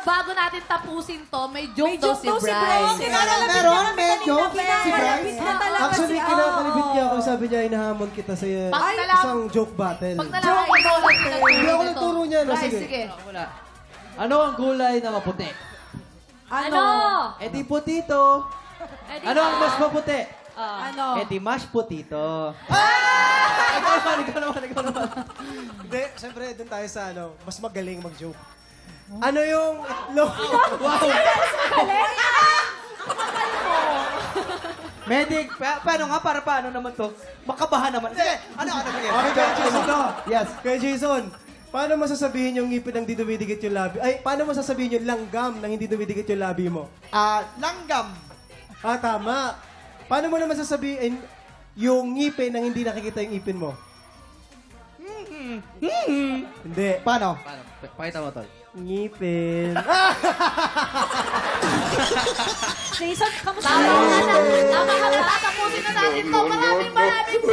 bago natin tapusin to, may joke daw si Bryce. Meron, may joke si Bryce. Actually, kinakalibit niya ako. Sabi niya, hinahamon kita sa isang joke battle. Pag nalaman mo, Hindi ako nagturo niya. No? Bryce, Sige. sige. Ano ang kulay na maputi? Ano? E di putito. Ano ang mas maputi? Ano? E di mashed potato. Ikaw naman. Hindi, siyempre, doon tayo sa mas magaling mag-joke. Ano yung itlog? Wow! Medic, paano nga? Para paano naman to? Makabahan naman. Sige, ano? Sige. Okay, kaya Jason to. Yes. Kaya Jason, paano mo sasabihin yung ngipin ng hindi dumidikit yung labi? Ay, paano mo sasabihin yung langgam ng hindi dumidikit yung labi mo? Langgam. Tama. Paano mo naman sasabihin yung ngipin ng hindi nakikita yung ngipin mo? Hindi. Paano? Pakita mo, tol. Ngipin. Jason, kamusta? Tama ka na. Tapusin na natin to. Maraming